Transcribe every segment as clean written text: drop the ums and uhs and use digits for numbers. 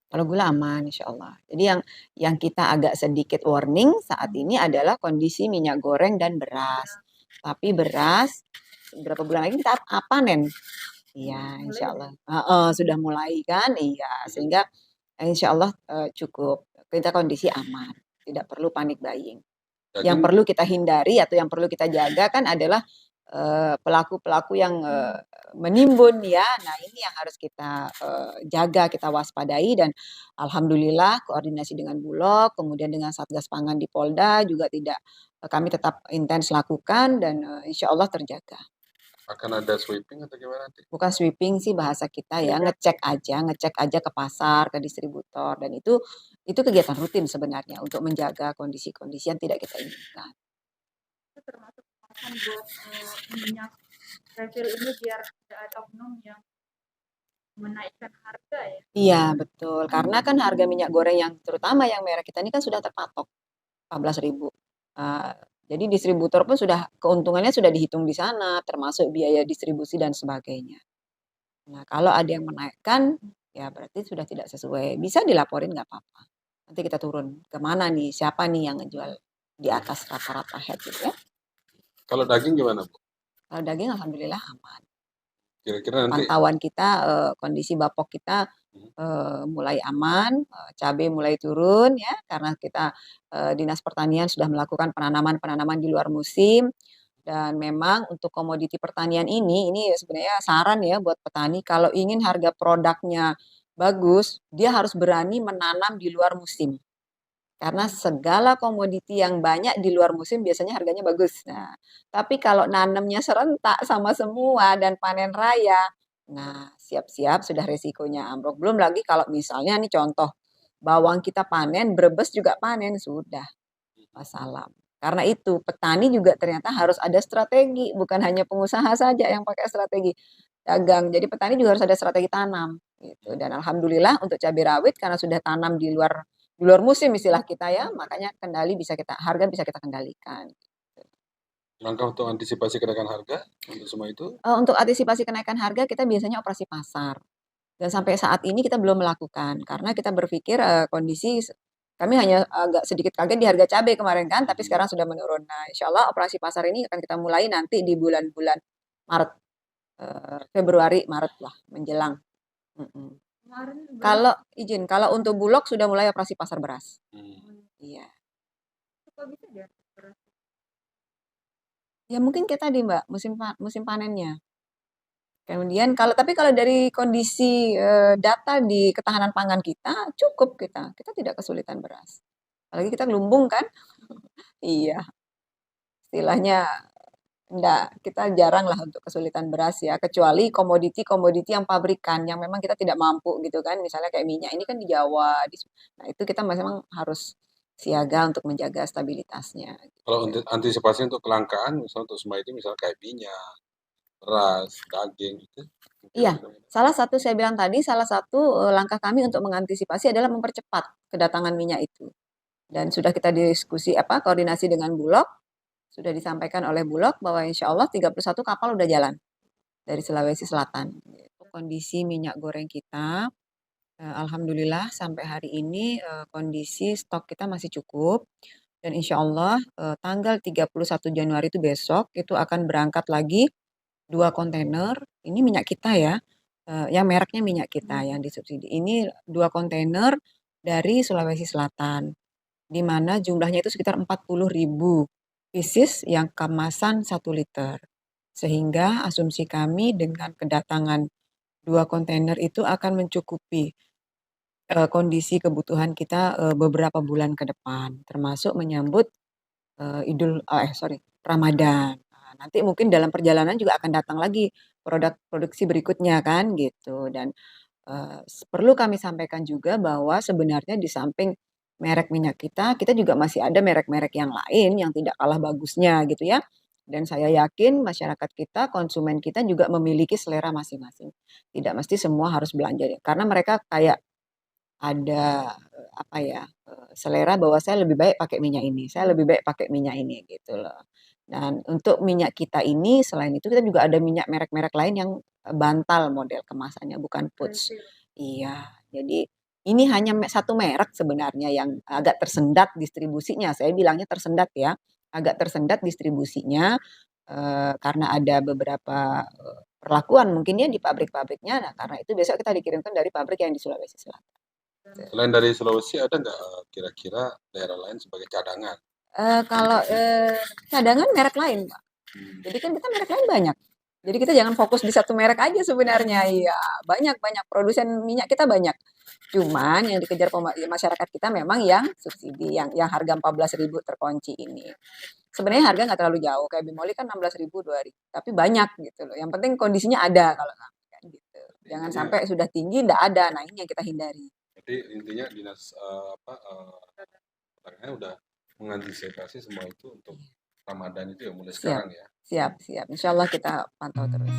Kalau gula aman insya Allah. Jadi yang kita agak sedikit warning saat ini adalah kondisi minyak goreng dan beras. Tapi beras berapa bulan lagi kita panen. Iya, Mulai insya udah. Allah. Sudah mulai kan? Iya, sehingga insya Allah cukup. Kita kondisi aman, tidak perlu panik buying. Yang Daging perlu kita hindari atau yang perlu kita jaga kan adalah pelaku-pelaku yang menimbun ya. Nah ini yang harus kita jaga, kita waspadai dan alhamdulillah koordinasi dengan Bulog, kemudian dengan Satgas Pangan di Polda juga tidak kami tetap intens lakukan dan insya Allah terjaga. akan ada sweeping atau gimana nanti? Bukan sweeping sih bahasa kita ya, ngecek aja ke pasar, ke distributor dan itu kegiatan rutin sebenarnya untuk menjaga kondisi-kondisi yang tidak kita inginkan. Itu termasuk alasan buat minyak refill ini biar tidak ada oknum yang menaikkan harga ya. Iya, betul. Karena kan harga minyak goreng yang terutama yang merek kita ini kan sudah terpatok 14.000. Uh, jadi distributor pun sudah keuntungannya sudah dihitung di sana, termasuk biaya distribusi dan sebagainya. Nah, kalau ada yang menaikkan, ya berarti sudah tidak sesuai. Bisa dilaporin nggak apa-apa. Nanti kita turun kemana nih, siapa nih yang ngejual di atas rata-rata head gitu ya. Kalau daging gimana, Bu? Kalau daging alhamdulillah aman. Kira-kira nanti Pantauan kita, kondisi bapok kita mulai aman, cabai mulai turun ya karena kita Dinas Pertanian sudah melakukan penanaman-penanaman di luar musim dan memang untuk komoditi pertanian ini sebenarnya saran ya buat petani kalau ingin harga produknya bagus, dia harus berani menanam di luar musim. Karena segala komoditi yang banyak di luar musim biasanya harganya bagus. Nah, tapi kalau nanamnya serentak sama semua dan panen raya, nah siap-siap sudah resikonya ambruk. Belum lagi kalau misalnya nih contoh, bawang kita panen, Brebes juga panen, sudah wassalam. Karena itu petani juga ternyata harus ada strategi, bukan hanya pengusaha saja yang pakai strategi dagang. Jadi petani juga harus ada strategi tanam gitu. Dan alhamdulillah untuk cabai rawit karena sudah tanam di luar musim istilah kita ya, makanya harga bisa kita kendalikan. langkah untuk antisipasi kenaikan harga untuk semua itu? Untuk antisipasi kenaikan harga kita biasanya operasi pasar. Dan sampai saat ini kita belum melakukan karena kita berpikir kondisi kami hanya agak sedikit kaget di harga cabai kemarin kan, tapi sekarang sudah menurun. Nah, insya Allah operasi pasar ini akan kita mulai nanti di bulan-bulan Maret, Februari, Maret lah menjelang. Mm-mm. Kalau izin, kalau untuk Bulog sudah mulai operasi pasar beras. Iya. Ya mungkin kita tadi Mbak musim panennya. Kemudian kalau dari kondisi data di ketahanan pangan kita cukup kita tidak kesulitan beras. Apalagi kita lumbung kan, iya. Istilahnya enggak, kita jarang lah untuk kesulitan beras ya, kecuali komoditi-komoditi yang pabrikan yang memang kita tidak mampu gitu kan. Misalnya kayak minyak ini kan di Jawa, nah itu kita memang harus siaga untuk menjaga stabilitasnya. Kalau Gitu. untuk antisipasi untuk kelangkaan, misalnya untuk semua itu, misalnya kayak minyak, beras, daging, itu Iya, kira-kira. salah satu langkah kami untuk mengantisipasi adalah mempercepat kedatangan minyak itu. Dan sudah kita diskusi koordinasi dengan Bulog, sudah disampaikan oleh Bulog bahwa insya Allah 31 kapal udah jalan dari Sulawesi Selatan. Kondisi minyak goreng kita, alhamdulillah sampai hari ini kondisi stok kita masih cukup. Dan insya Allah tanggal 31 Januari itu besok itu akan berangkat lagi 2 kontainer. Ini minyak kita ya, yang mereknya minyak kita yang disubsidi. Ini 2 kontainer dari Sulawesi Selatan, di mana jumlahnya itu sekitar 40.000 pieces yang kemasan 1 liter. Sehingga asumsi kami dengan kedatangan 2 kontainer itu akan mencukupi kondisi kebutuhan kita beberapa bulan ke depan, termasuk menyambut Ramadan. Nah, nanti mungkin dalam perjalanan juga akan datang lagi produk produksi berikutnya kan gitu. Dan eh, perlu kami sampaikan juga bahwa sebenarnya di samping merek minyak kita juga masih ada merek-merek yang lain yang tidak kalah bagusnya gitu ya. Dan saya yakin masyarakat kita, konsumen kita juga memiliki selera masing-masing. Tidak mesti semua harus belanja karena mereka kayak ada selera bahwa saya lebih baik pakai minyak ini, saya lebih baik pakai minyak ini gitu loh. Dan untuk minyak kita ini selain itu kita juga ada minyak merek-merek lain yang bantal model kemasannya bukan pouch. Iya, jadi Ini hanya satu merek sebenarnya yang agak tersendat distribusinya, saya bilangnya tersendat ya, agak tersendat distribusinya, karena ada beberapa, perlakuan mungkin ya di pabrik-pabriknya. Nah, karena itu besok kita dikirimkan dari pabrik yang di Sulawesi Selatan. Selain dari Sulawesi ada nggak kira-kira daerah lain sebagai cadangan? Kalau, cadangan merek lain, Pak. Jadi kan kita merek lain banyak. Jadi kita jangan fokus di satu merek aja sebenarnya, iya, banyak produsen minyak kita banyak. Cuman yang dikejar masyarakat kita memang yang subsidi, yang harga 14.000 terkunci ini. Sebenarnya harga nggak terlalu jauh, kayak Bimoli kan 16.000, 2.000, tapi banyak gitu loh. Yang penting kondisinya ada kalau sampai kan gitu. Jangan sampai sudah tinggi nggak ada, nah ini yang kita hindari. Jadi intinya dinas pertanian udah mengantisipasi semua itu untuk Ramadan itu ya mulai sekarang ya. Siap. Insya Allah kita pantau terus.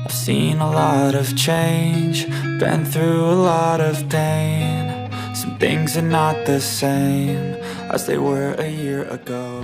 I've seen a lot of change, been through a lot of pain. Some things are not the same as they were a year ago.